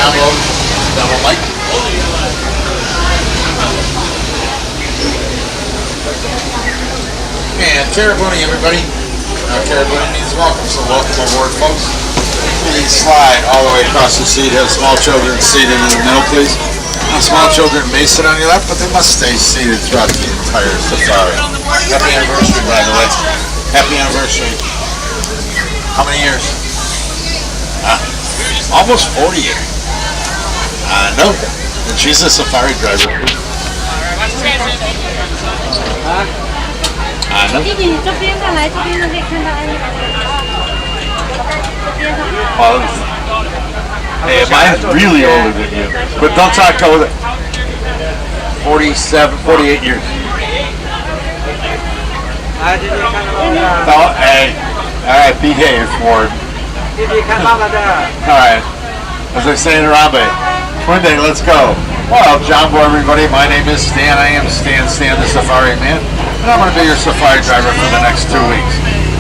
Download Mike. And Terrebonne, everybody. Terrebonne means welcome, so welcome aboard, folks. Please slide all the way across the seat. Have small children seated in the middle, please. Now, small children may sit on your lap, but they must stay seated throughout the entire safari. Happy anniversary, by the way. Happy anniversary. How many years? Almost 40 years. No. And she's a safari driver. No. 弟弟，你这边的来，这边的可以看到安妮宝贝。这边上。Hey, mine's really older than you, but don't talk over it. 47, 48 years. Oh, hey. All right, behave, Ward. All right. As I say in Harambe, one day, let's go. Well, Jumbo, everybody. My name is Stan. I am Stan the Safari Man. And I'm going to be your safari driver for the next 2 weeks.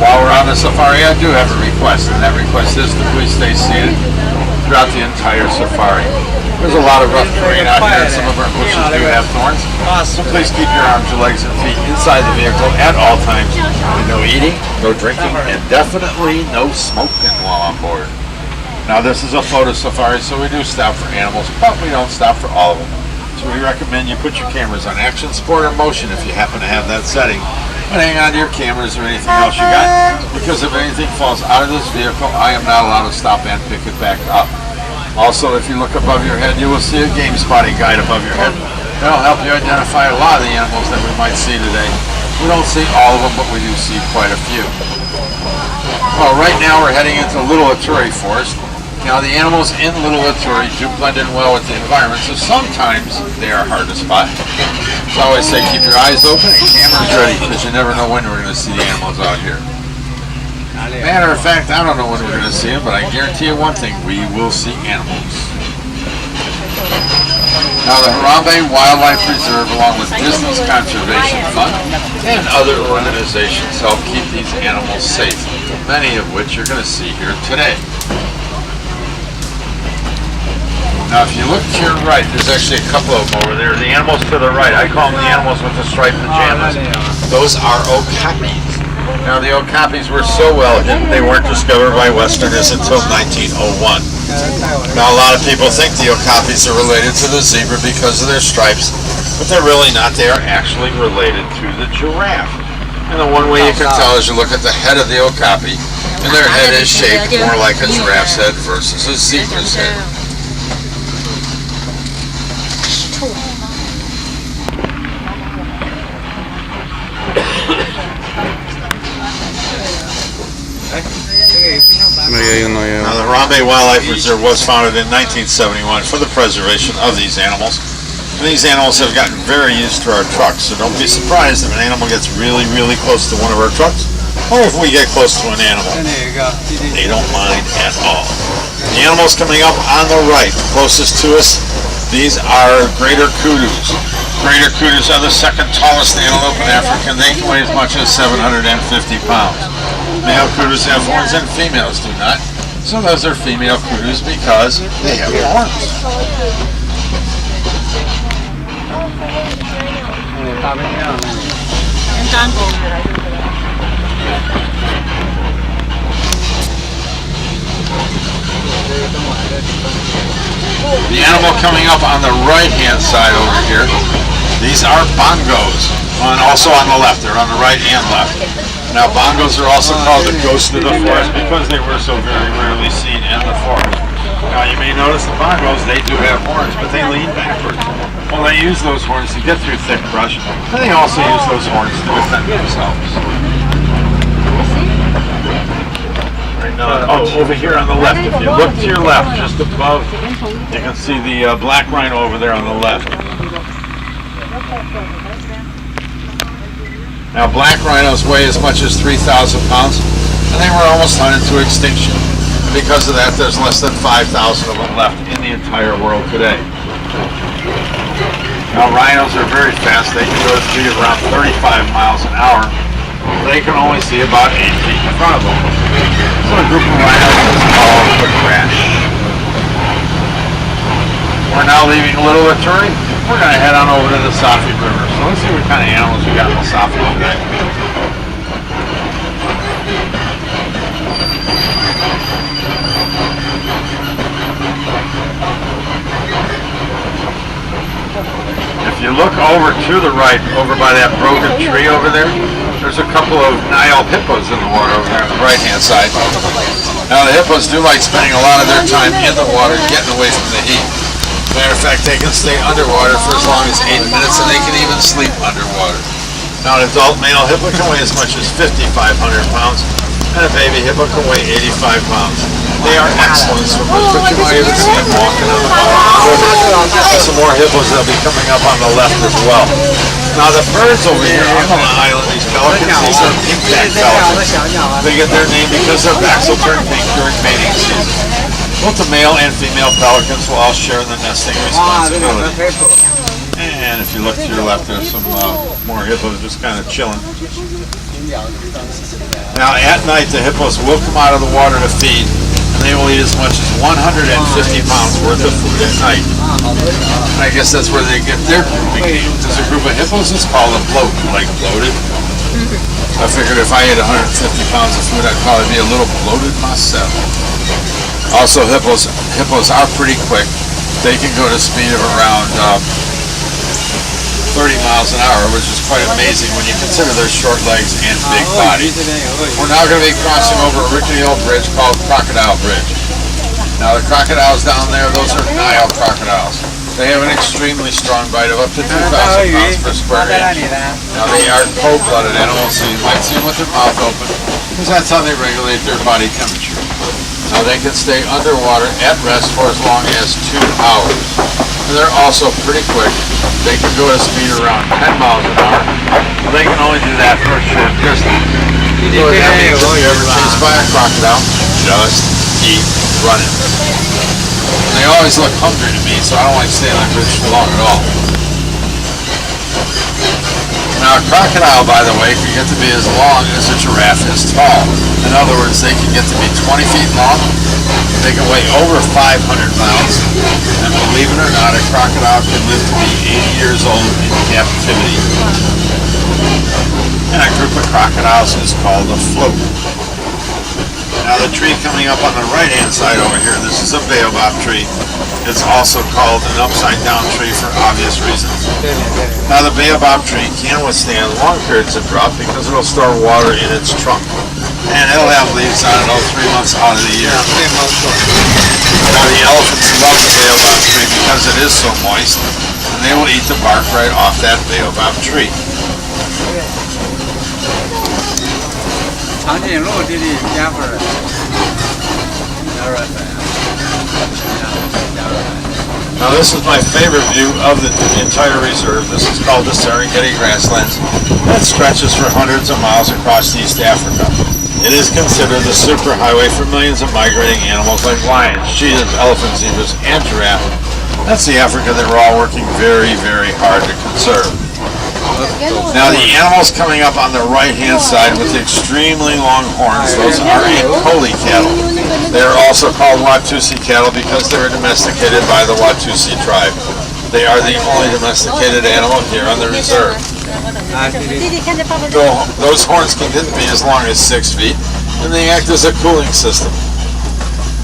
While we're on the safari, I do have a request, and that request is to please stay seated throughout the entire safari. There's a lot of rough terrain out here, and some of our bushes do have thorns. So please keep your arms, your legs, and feet inside the vehicle at all times. No eating, no drinking, and definitely no smoking while on board. Now, this is a photo safari, so we do stop for animals, but we don't stop for all of them. So we recommend you put your cameras on action, sport, or motion if you happen to have that setting. But hang on to your cameras or anything else you got, because if anything falls out of this vehicle, I am not allowed to stop and pick it back up. Also, if you look above your head, you will see a game spotting guide above your head. That'll help you identify a lot of the animals that we might see today. We don't see all of them, but we do see quite a few. Well, right now we're heading into Little Ituri Forest. Now, the animals in Little Ituri do blend in well with the environment, so sometimes they are hard to spot. So I always say keep your eyes open and cameras ready, because you never know when we're going to see the animals out here. Matter of fact, I don't know when we're going to see them, but I guarantee you one thing, we will see animals. Now, the Harambe Wildlife Reserve, along with Disney's Conservation Fund and other organizations, help keep these animals safe, many of which you're going to see here today. Now, if you look to your right, there's actually a couple of them over there. The animals to the right, I call them the animals with the striped pajamas. Those are okapis. Now, the okapis were so well hidden, they weren't discovered by Westerners until 1901. Now, a lot of people think the okapis are related to the zebra because of their stripes, but they're really not. They are actually related to the giraffe. And the one way you can tell is you look at the head of the okapi, and their head is shaped more like a giraffe's head versus a zebra's head. Now, the Harambe Wildlife Reserve was founded in 1971 for the preservation of these animals. And these animals have gotten very used to our trucks, so don't be surprised if an animal gets really, really close to one of our trucks, or if we get close to an animal. They don't mind at all. The animals coming up on the right, closest to us, these are greater kudus. Greater kudus are the second tallest antelope in Africa, and they can weigh as much as 750 pounds. Male kudus have horns and females do not. So those are female kudus because they have horns. The animal coming up on the right-hand side over here, these are bongos, and also on the left. They're on the right and left. Now, bongos are also called the ghost of the forest because they were so very rarely seen in the forest. Now, you may notice the bongos, they do have horns, but they lean backwards. Well, they use those horns to get through thick brush, and they also use those horns to defend themselves. Right now, over here on the left, if you look to your left, just above, you can see the black rhino over there on the left. Now, black rhinos weigh as much as 3,000 pounds, and they were almost hunted to extinction. And because of that, there's less than 5,000 of them left in the entire world today. Now, rhinos are very fast. They can go to speed of around 35 miles an hour. They can only see about 8 feet in front of them. So a group of rhinos is called a crash. We're now leaving Little Attorney. We're going to head on over to the Safi River. So let's see what kind of animals we got in the Safi today. If you look over to the right, over by that broken tree over there, there's a couple of Nile hippos in the water over there on the right-hand side. Now the hippos do like spending a lot of their time in the water, getting away from the heat. Matter of fact, they can stay underwater for as long as 8 minutes, and they can even sleep underwater. Now an adult male hippo can weigh as much as 5,500 pounds, and a baby hippo can weigh 85 pounds. They are excellent swimmers, but you might even see them walking on the bottom. Some more hippos that'll be coming up on the left as well. Now the birds over here on the island, these pelicans, these are pink-back pelicans. They get their name because their backs will turn pink during mating season. Both the male and female pelicans will all share the nesting responsibility. And if you look to your left, there's some more hippos just kind of chilling. Now at night, the hippos will come out of the water to feed, and they will eat as much as 150 pounds worth of food at night. I guess that's where they get their grouping name. There's a group of hippos is called a bloat, like bloated. I figured if I ate 150 pounds of food, I'd probably be a little bloated myself. Also, hippos are pretty quick. They can go to a speed of around 30 miles an hour, which is quite amazing when you consider their short legs and big body. We're now going to be crossing over a rickety old bridge called Crocodile Bridge. Now the crocodiles down there, those are Nile crocodiles. They have an extremely strong bite of up to 2,000 pounds per square inch. Now they are cold-blooded animals, so you might see them with their mouth open, because that's how they regulate their body temperature. Now they can stay underwater at rest for as long as 2 hours. And they're also pretty quick. They can go at a speed around 10 miles an hour. They can only do that for a short distance. So that means if you're ever chased by a crocodile, just keep running. And they always look hungry to me, so I don't like staying on the bridge too long at all. Now a crocodile, by the way, can get to be as long as a giraffe is tall. In other words, they can get to be 20 feet long. They can weigh over 500 pounds. And believe it or not, a crocodile can live to be 80 years old in captivity. And a group of crocodiles is called a float. Now the tree coming up on the right-hand side over here, this is a baobab tree. It's also called an upside-down tree for obvious reasons. Now the baobab tree can withstand long periods of drought because it'll store water in its trunk. And it'll have leaves on it all 3 months out of the year. Now the elephants love the baobab tree because it is so moist, and they will eat the bark right off that baobab tree. Now this is my favorite view of the entire reserve. This is called the Serengeti Grasslands. That stretches for hundreds of miles across East Africa. It is considered the superhighway for millions of migrating animals like lions, cheetahs, elephants, zebras, and giraffes. That's the Africa that we're all working very, very hard to conserve. Now the animals coming up on the right-hand side with the extremely long horns, those are Ankoli cattle. They are also called Watusi cattle because they were domesticated by the Watusi tribe. They are the only domesticated animal here on the reserve. Those horns can get to be as long as 6 feet, and they act as a cooling system.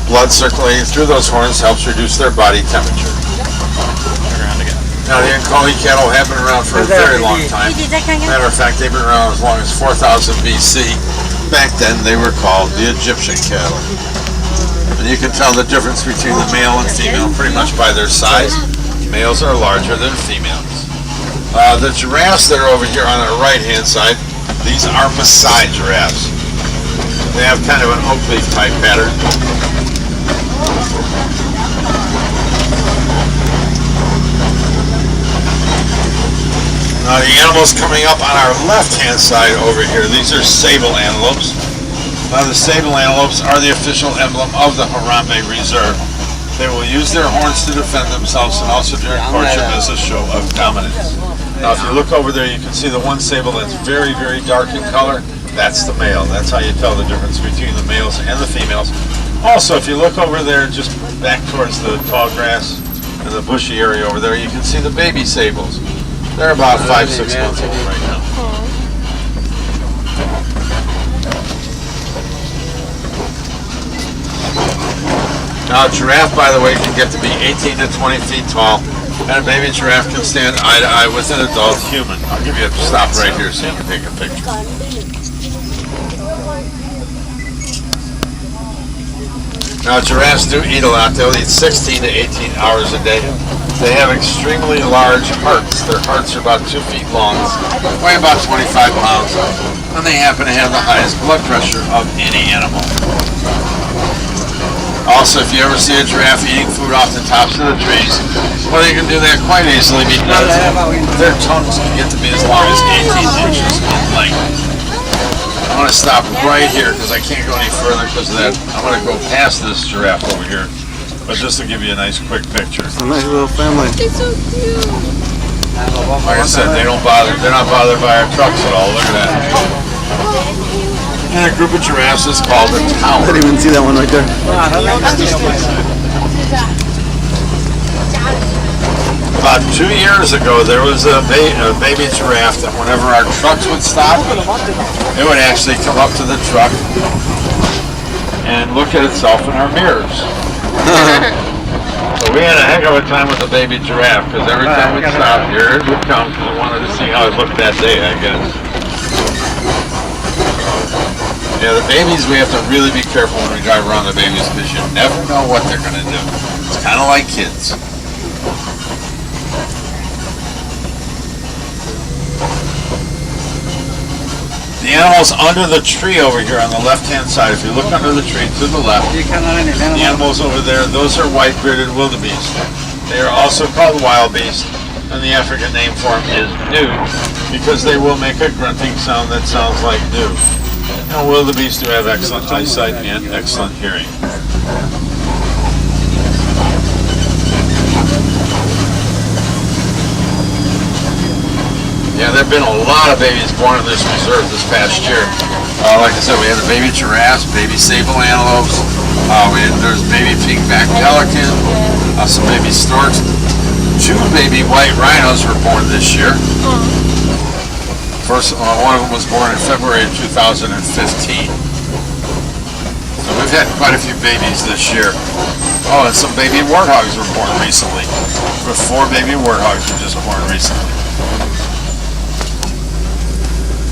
Blood circulating through those horns helps reduce their body temperature. Now the Ankoli cattle have been around for a very long time. Matter of fact, they've been around as long as 4000 BC. Back then they were called the Egyptian cattle. And you can tell the difference between the male and female pretty much by their size. Males are larger than females. The giraffes that are over here on the right-hand side, these are Maasai giraffes. They have kind of an oak leaf type pattern. Now the animals coming up on our left-hand side over here, these are sable antelopes. Now the sable antelopes are the official emblem of the Harambe Reserve. They will use their horns to defend themselves and also during courtship as a show of dominance. Now if you look over there, you can see the one sable that's very, very dark in color. That's the male. That's how you tell the difference between the males and the females. Also, if you look over there, just back towards the tall grass, in the bushy area over there, you can see the baby sables. They're about 5-6 months old right now. Now, a giraffe, by the way, can get to be 18 to 20 feet tall, and a baby giraffe can stand eye to eye with an adult human. I'll give you a stop right here so you can take a picture. Now, giraffes do eat a lot. They'll eat 16 to 18 hours a day. They have extremely large hearts. Their hearts are about 2 feet long, weigh about 25 pounds, and they happen to have the highest blood pressure of any animal. Also, if you ever see a giraffe eating food off the tops of the trees, well, they can do that quite easily because their tongues can get to be as long as 18 inches in length. I'm going to stop right here because I can't go any further because of that. I'm going to go past this giraffe over here, but just to give you a nice quick picture. A nice little family. It's so cute. Like I said, they're not bothered by our trucks at all. Look at that. And a group of giraffes is called a I tower. didn't even see that one right there. About 2 years ago, there was a baby giraffe that whenever our trucks would stop, it would actually come up to the truck and look at itself in our mirrors. So we had a heck of a time with the baby giraffe because every time we'd stop, here it would come because it wanted to see how it looked that day, I guess. Yeah, the babies, we have to really be careful when we drive around the babies because you never know what they're going to do. It's kind of like kids. The animals under the tree over here on the left-hand side, if you look under the tree to the left, the animals over there, those are white-bearded wildebeest. They are also called wild beast, and the African name for them is new because they will make a grunting sound that sounds like new. And wildebeest do have excellent eyesight and excellent hearing. Yeah, there have been a lot of babies born in this reserve this past year. Like I said, we had the baby giraffes, baby sable antelopes, there's baby pink-back pelican, some baby storks. 2 baby white rhinos were born this year. First, one of them was born in February of 2015. So we've had quite a few babies this year. Oh, and some baby warthogs were born recently. With 4 baby warthogs were just born recently.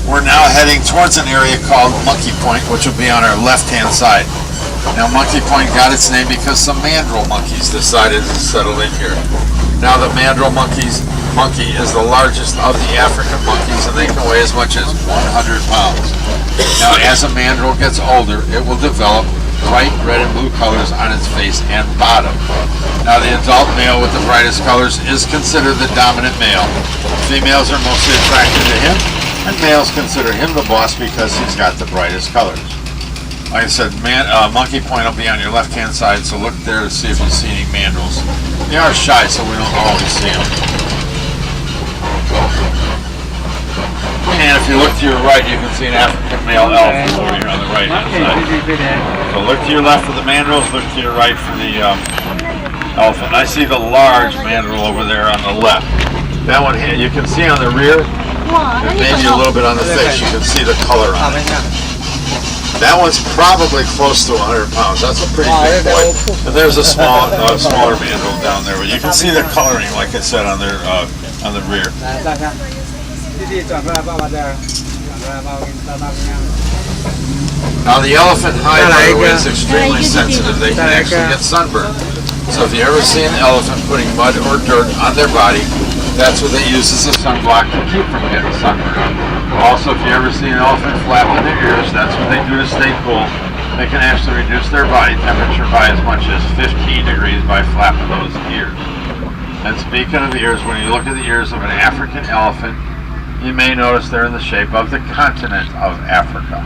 We're now heading towards an area called Monkey Point, which will be on our left-hand side. Now, Monkey Point got its name because some mandrill monkeys decided to settle in here. Now, the mandrill monkey is the largest of the African monkeys, and they can weigh as much as 100 pounds. Now, as a mandrill gets older, it will develop bright red and blue colors on its face and bottom. Now, the adult male with the brightest colors is considered the dominant male. Females are mostly attracted to him, and males consider him the boss because he's got the brightest colors. Like I said, Monkey Point will be on your left-hand side, so look there to see if you see any mandrills. They are shy, so we don't always see them. And if you look to your right, you can see an African male elephant over here on the right-hand side. So look to your left for the mandrills, look to your right for the elephant. I see the large mandrill over there on the left. That one, you can see on the rear, maybe a little bit on the face, you can see the color on it. That one's probably close to 100 pounds. That's a pretty big boy. And there's a smaller mandrill down there, but you can see the coloring, like I said, on their on the rear. Now the elephant hide, by the way, is extremely sensitive. They can actually get sunburned. So if you ever see an elephant putting mud or dirt on their body, that's what they use as a sunblock to keep from getting sunburned. Also, if you ever see an elephant flapping their ears, that's what they do to stay cool. They can actually reduce their body temperature by as much as 15 degrees by flapping those ears. And speaking of ears, when you look at the ears of an African elephant, you may notice they're in the shape of the continent of Africa.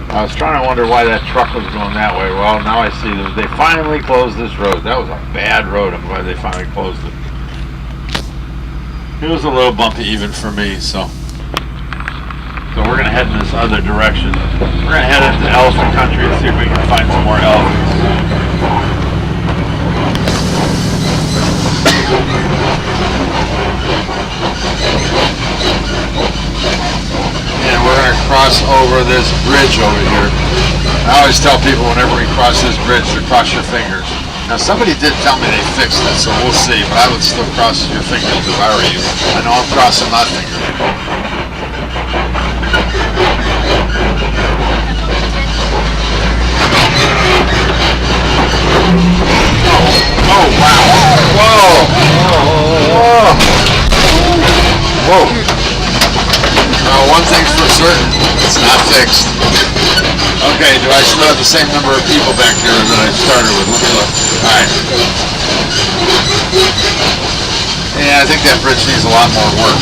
I was trying to wonder why that truck was going that way. Well, now I see that they finally closed this road. That was a bad road. I'm glad they finally closed it. It was a little bumpy even for me, so we're going to head in this other direction. We're going to head into elephant country and see if we can find some more elephants. And we're going to cross over this bridge over here. I always tell people whenever we cross this bridge to cross your fingers. Now somebody did tell me they fixed it, so we'll see, but I would still cross your fingers if I were you. I know I'm crossing my fingers. Oh, wow. Whoa. Whoa. Whoa. One thing's for certain, it's not fixed. Okay, do I still have the same number of people back here that I started with? Let me look. Alright. Yeah, I think that bridge needs a lot more work.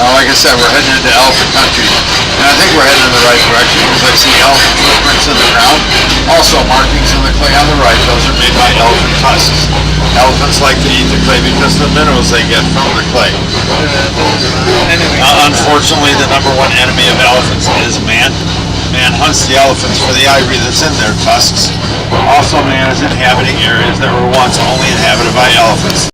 Like I said, we're heading into elephant country, and I think we're heading in the right direction because I see elephant footprints in the ground. Also markings in the clay on the right, those are made by elephant tusks. Elephants like to eat the clay because of the minerals they get from the clay. Unfortunately, the number one enemy of elephants is man. Man hunts the elephants for the ivory that's in their tusks. Also, man is inhabiting areas that were once only inhabited by elephants.